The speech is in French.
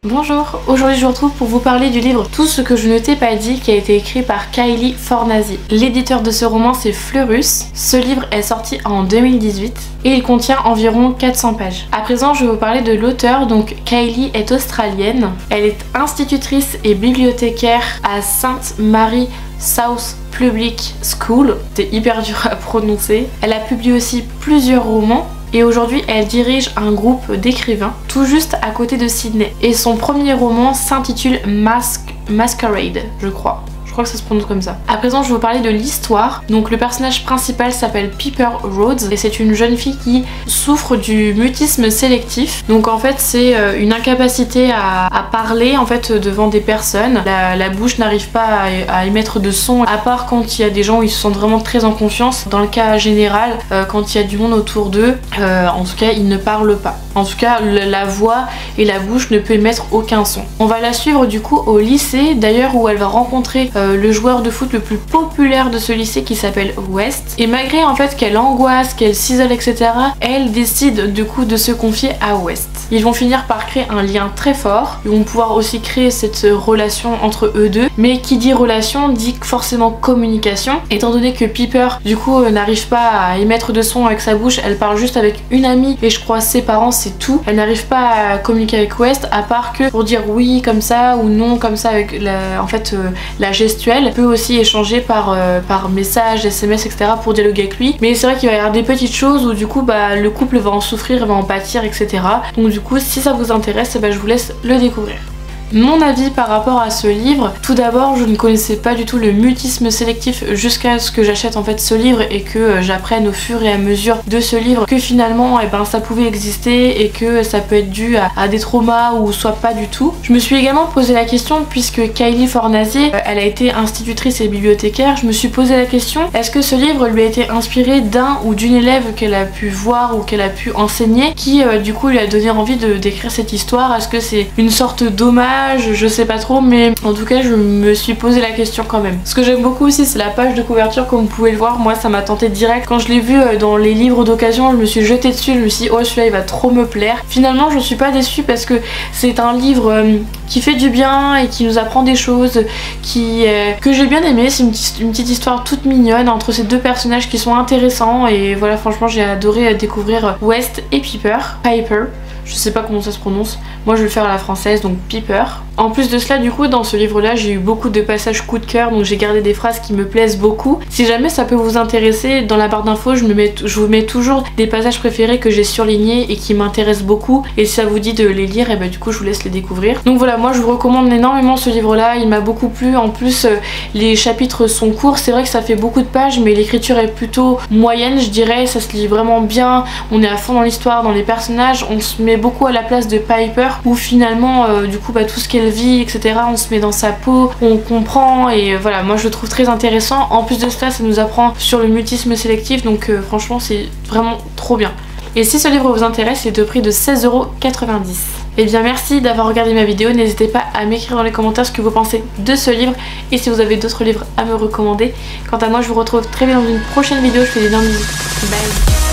Bonjour, aujourd'hui je vous retrouve pour vous parler du livre Tout ce que je ne t'ai pas dit qui a été écrit par Kylie Fornasi. L'éditeur de ce roman c'est Fleurus. Ce livre est sorti en 2018 et il contient environ 400 pages. À présent je vais vous parler de l'auteur. Donc Kylie est australienne. Elle est institutrice et bibliothécaire à St. Mary South Public School. C'est hyper dur à prononcer. Elle a publié aussi plusieurs romans. Et aujourd'hui elle dirige un groupe d'écrivains tout juste à côté de Sydney. Et son premier roman s'intitule Masquerade, je crois que ça se prononce comme ça. À présent je vais vous parler de l'histoire. Donc le personnage principal s'appelle Piper Rhodes et c'est une jeune fille qui souffre du mutisme sélectif. Donc en fait c'est une incapacité à parler en fait devant des personnes. La bouche n'arrive pas à émettre de son à part quand il y a des gens où ils se sentent vraiment très en confiance. Dans le cas général, quand il y a du monde autour d'eux, en tout cas ils ne parlent pas. En tout cas la voix et la bouche ne peut émettre aucun son. On va la suivre du coup au lycée d'ailleurs où elle va rencontrer le joueur de foot le plus populaire de ce lycée qui s'appelle West. Et malgré en fait qu'elle angoisse, qu'elle s'isole etc, elle décide du coup de se confier à West. Ils vont finir par créer un lien très fort. Ils vont pouvoir aussi créer cette relation entre eux deux. Mais qui dit relation dit forcément communication. Étant donné que Piper du coup n'arrive pas à émettre de son avec sa bouche, elle parle juste avec une amie et je crois ses parents, c'est tout. Elle n'arrive pas à communiquer avec West à part que pour dire oui comme ça ou non comme ça avec la gestuelle. Elle peut aussi échanger par message, SMS etc pour dialoguer avec lui. Mais c'est vrai qu'il va y avoir des petites choses où du coup le couple va en souffrir, va en pâtir etc. Donc du coup si ça vous intéresse, je vous laisse le découvrir. Mon avis par rapport à ce livre, tout d'abord je ne connaissais pas du tout le mutisme sélectif jusqu'à ce que j'achète en fait ce livre et que j'apprenne au fur et à mesure de ce livre que finalement ça pouvait exister et que ça peut être dû à des traumas ou soit pas du tout. Je me suis également posé la question puisque Kylie Fornasi elle a été institutrice et bibliothécaire, je me suis posé la question est-ce que ce livre lui a été inspiré d'un ou d'une élève qu'elle a pu voir ou qu'elle a pu enseigner qui du coup lui a donné envie d'écrire cette histoire. Est-ce que c'est une sorte d'hommage? Je sais pas trop mais en tout cas je me suis posé la question quand même. Ce que j'aime beaucoup aussi c'est la page de couverture comme vous pouvez le voir. Moi ça m'a tenté direct. Quand je l'ai vu dans les livres d'occasion je me suis jetée dessus, je me suis dit oh celui-là il va trop me plaire. Finalement je suis pas déçue parce que c'est un livre qui fait du bien et qui nous apprend des choses que j'ai bien aimé. C'est une petite histoire toute mignonne entre ces deux personnages qui sont intéressants et voilà franchement j'ai adoré découvrir West et Piper. Je sais pas comment ça se prononce, moi je vais le faire à la française donc Piper. En plus de cela du coup dans ce livre là j'ai eu beaucoup de passages coup de cœur donc j'ai gardé des phrases qui me plaisent beaucoup. Si jamais ça peut vous intéresser, dans la barre d'infos je vous mets toujours des passages préférés que j'ai surlignés et qui m'intéressent beaucoup et si ça vous dit de les lire et du coup je vous laisse les découvrir. Donc voilà moi je vous recommande énormément ce livre là, il m'a beaucoup plu. En plus les chapitres sont courts, c'est vrai que ça fait beaucoup de pages mais l'écriture est plutôt moyenne je dirais, ça se lit vraiment bien, on est à fond dans l'histoire, dans les personnages, on se met beaucoup à la place de Piper où finalement du coup tout ce qu'elle vit etc on se met dans sa peau, on comprend et voilà moi je le trouve très intéressant. En plus de cela ça nous apprend sur le mutisme sélectif donc franchement c'est vraiment trop bien. Et si ce livre vous intéresse, il est au prix de 16,90 €. Et bien merci d'avoir regardé ma vidéo, n'hésitez pas à m'écrire dans les commentaires ce que vous pensez de ce livre et si vous avez d'autres livres à me recommander. Quant à moi je vous retrouve très vite dans une prochaine vidéo, je fais d'énormes bisous. Bye.